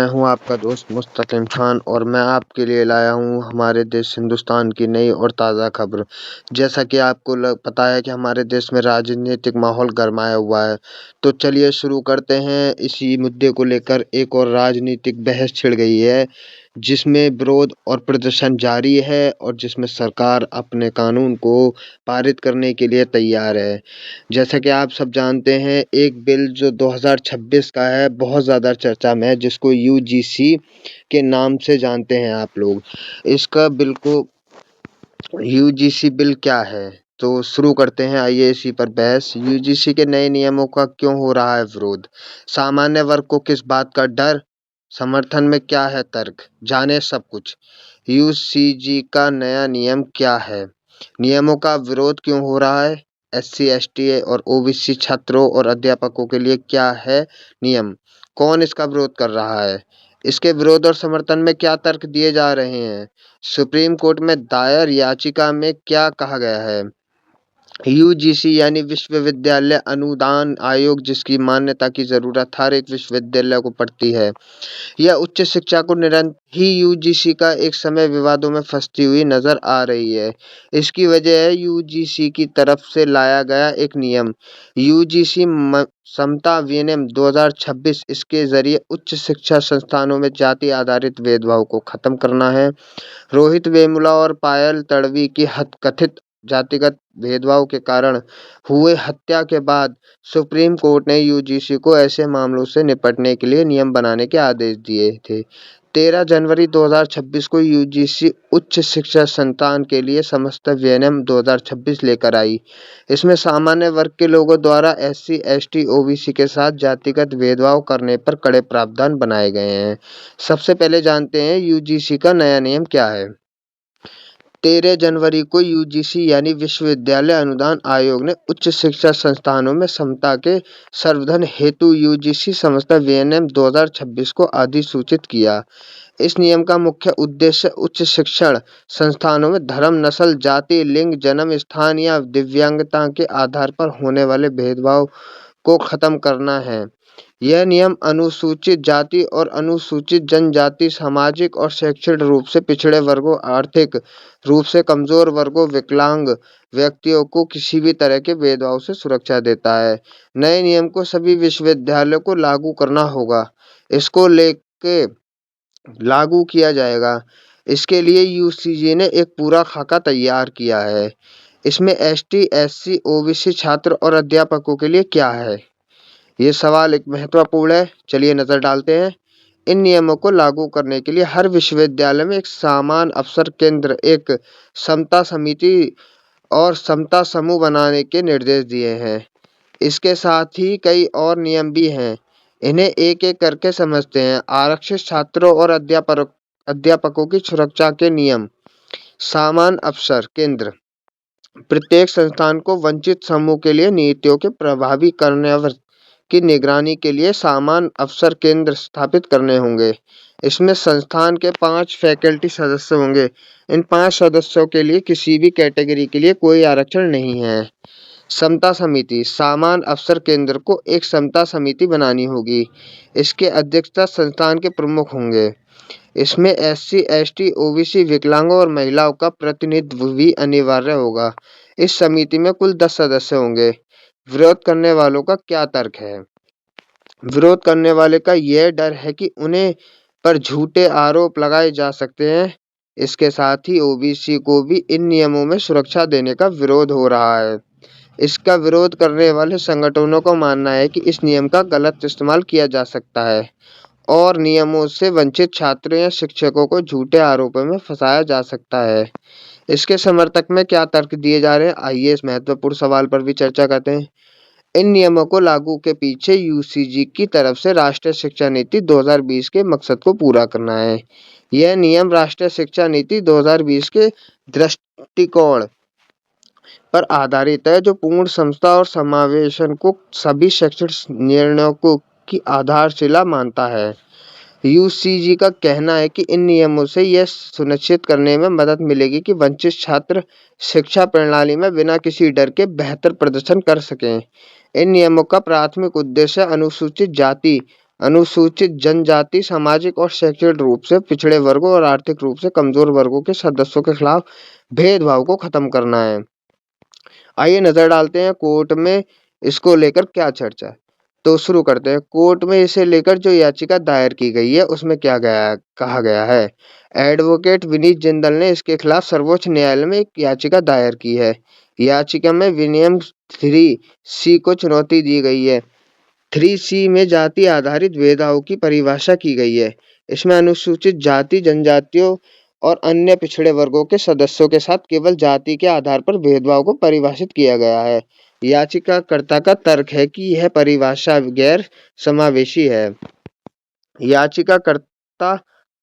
मैं हूँ आपका दोस्त मुस्तकीम खान और मैं आपके लिए लाया हूँ हमारे देश हिंदुस्तान की नई और ताज़ा खबर। जैसा कि आपको पता है कि हमारे देश में राजनीतिक माहौल गरमाया हुआ है, तो चलिए शुरू करते हैं। इसी मुद्दे को लेकर एक और राजनीतिक बहस छिड़ गई है, जिसमें विरोध और प्रदर्शन जारी है और जिसमें सरकार अपने कानून को पारित करने के लिए तैयार है। जैसा कि आप सब जानते हैं, एक बिल जो 2026 का है बहुत ज़्यादा चर्चा में है, जिसको यूजीसी के नाम से जानते हैं आप लोग। इसका बिल को यूजीसी बिल क्या है, तो शुरू करते हैं। आइए इसी पर बहस। यूजीसी के नए नियमों का क्यों हो रहा है विरोध? सामान्य वर्ग को किस बात का डर? समर्थन में क्या है तर्क? जाने सब कुछ। यूसीजी का नया नियम क्या है? नियमों का विरोध क्यों हो रहा है? एससी, एसटी और ओबीसी छात्रों और अध्यापकों के लिए क्या है नियम? कौन इसका विरोध कर रहा है? इसके विरोध और समर्थन में क्या तर्क दिए जा रहे हैं? सुप्रीम कोर्ट में दायर याचिका में क्या कहा गया है? यूजीसी यानी विश्वविद्यालय अनुदान आयोग, जिसकी मान्यता की जरूरत हर एक विश्वविद्यालय को पड़ती है। यह उच्च शिक्षा को निरंतर ही यूजीसी का एक समय विवादों में फंसती हुई नजर आ रही है। इसकी वजह है यूजीसी की तरफ से लाया गया एक नियम, यूजीसी समता विनियम 2026। इसके जरिए उच्च शिक्षा संस्थानों में जाति आधारित भेदभाव को खत्म करना है। रोहित वेमुला और पायल तडवी की कथित जातिगत भेदभाव के कारण हुए हत्या के बाद सुप्रीम कोर्ट ने यूजीसी को ऐसे मामलों से निपटने के लिए नियम बनाने के आदेश दिए थे। 13 जनवरी 2026 को यूजीसी उच्च शिक्षा संस्थान के लिए समस्त विनियम 2026 लेकर आई। इसमें सामान्य वर्ग के लोगों द्वारा एससी, एसटी, ओबीसी के साथ जातिगत भेदभाव करने पर कड़े प्रावधान बनाए गए हैं। सबसे पहले जानते हैं यूजीसी का नया नियम क्या है। 13 जनवरी को यूजीसी यानी विश्वविद्यालय अनुदान आयोग ने उच्च शिक्षा संस्थानों में समता के संवर्धन हेतु यूजीसी समस्त विनियम 2026 को अधिसूचित किया। इस नियम का मुख्य उद्देश्य उच्च शिक्षण संस्थानों में धर्म, नस्ल, जाति, लिंग, जन्म स्थान या दिव्यांगता के आधार पर होने वाले भेदभाव को खत्म करना है। यह नियम अनुसूचित जाति और अनुसूचित जनजाति, सामाजिक और शैक्षणिक रूप से पिछड़े वर्गों, आर्थिक रूप से कमजोर वर्गों, विकलांग व्यक्तियों को किसी भी तरह के भेदभाव से सुरक्षा देता है। नए नियम को सभी विश्वविद्यालयों को लागू करना होगा। इसको लेके लागू किया जाएगा। इसके लिए यूजीसी ने एक पूरा खाका तैयार किया है। इसमें एसटी, एससी, ओबीसी छात्र और अध्यापकों के लिए क्या है, ये सवाल एक महत्वपूर्ण है। चलिए नजर डालते हैं। इन नियमों को लागू करने के लिए हर विश्वविद्यालय में एक समान अवसर केंद्र, एक समता समिति और समता समूह बनाने के निर्देश दिए हैं। इसके साथ ही कई और नियम भी हैं। इन्हें एक एक करके समझते हैं। आरक्षित छात्रों और अध्यापकों की सुरक्षा के नियम। समान अवसर केंद्र, प्रत्येक संस्थान को वंचित समूह के लिए नीतियों के प्रभावी कार्यान्वयन की निगरानी के लिए समान अवसर केंद्र स्थापित करने होंगे। इसमें संस्थान के 5 फैकल्टी सदस्य होंगे। इन 5 सदस्यों के लिए किसी भी कैटेगरी के लिए कोई आरक्षण नहीं है। समता समिति, समान अवसर केंद्र को एक समता समिति बनानी होगी। इसके अध्यक्षता संस्थान के प्रमुख होंगे। इसमें एससी, एसटी, ओबीसी, विकलांगों और महिलाओं का प्रतिनिधित्व भी अनिवार्य होगा। इस समिति में कुल 10 सदस्य होंगे। विरोध करने वालों का क्या तर्क है? विरोध करने वाले का यह डर है कि उन्हें पर झूठे आरोप लगाए जा सकते हैं। इसके साथ ही ओबीसी को भी इन नियमों में सुरक्षा देने का विरोध हो रहा है। इसका विरोध करने वाले संगठनों का मानना है कि इस नियम का गलत इस्तेमाल किया जा सकता है और नियमों से वंचित छात्रों या शिक्षकों को झूठे आरोपों में फंसाया जा सकता है। इसके समर्थक में क्या तर्क दिए जा रहे हैं, आइए इस महत्वपूर्ण सवाल पर भी चर्चा करते हैं। इन नियमों को लागू के पीछे यूजीसी की तरफ से राष्ट्रीय शिक्षा नीति 2020 के मकसद को पूरा करना है। यह नियम राष्ट्रीय शिक्षा नीति 2020 के दृष्टिकोण पर आधारित है, जो पूर्ण समता और समावेशन को सभी शैक्षणिक निर्णयों को की आधारशिला मानता है। यूजीसी का कहना है कि इन नियमों से यह सुनिश्चित करने में मदद मिलेगी कि वंचित छात्र शिक्षा प्रणाली में बिना किसी डर के बेहतर प्रदर्शन कर सकें। इन नियमों का प्राथमिक उद्देश्य अनुसूचित जाति, अनुसूचित जनजाति सामाजिक और शैक्षणिक रूप से पिछड़े वर्गों और आर्थिक रूप से कमजोर वर्गों के सदस्यों के खिलाफ भेदभाव को खत्म करना है। आइए नजर डालते हैं कोर्ट में इसको लेकर क्या चर्चा है। तो शुरू करते हैं। कोर्ट में इसे लेकर जो याचिका दायर की गई है उसमें क्या कहा गया है। एडवोकेट विनीत जिंदल ने इसके खिलाफ सर्वोच्च न्यायालय में एक याचिका दायर की है। याचिका में विनियम 3C को चुनौती दी गई है। 3C में जाति आधारित भेदभाव की परिभाषा की गई है। इसमें अनुसूचित जाति जनजातियों और अन्य पिछड़े वर्गों के सदस्यों के साथ केवल जाति के आधार पर भेदभाव को परिभाषित किया गया है। याचिकाकर्ता का तर्क है कि यह परिभाषा गैर समावेशी है। याचिकाकर्ता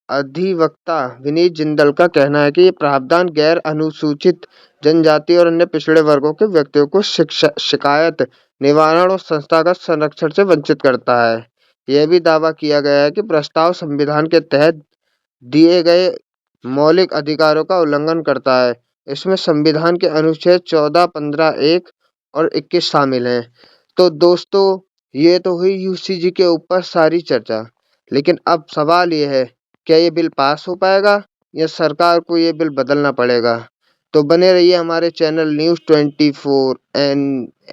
अधिवक्ता विनीत जिंदल का कहना है कि ये प्रावधान गैर अनुसूचित जनजाति और अन्य पिछड़े वर्गों के व्यक्तियों को शिकायत निवारण और संस्थागत संरक्षण से वंचित करता है। यह भी दावा किया गया है कि प्रस्ताव संविधान के तहत दिए गए मौलिक अधिकारों का उल्लंघन करता है। इसमें संविधान के अनुच्छेद 14, 15, 1 और 21 शामिल हैं। तो दोस्तों, ये तो हुई यूसीजी के ऊपर सारी चर्चा। लेकिन अब सवाल ये है, क्या ये बिल पास हो पाएगा या सरकार को ये बिल बदलना पड़ेगा। तो बने रहिए हमारे चैनल न्यूज़ 24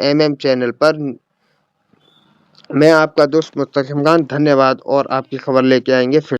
MM चैनल पर। मैं आपका दोस्त मुस्तकिम खान, धन्यवाद, और आपकी खबर लेके आएंगे फिर।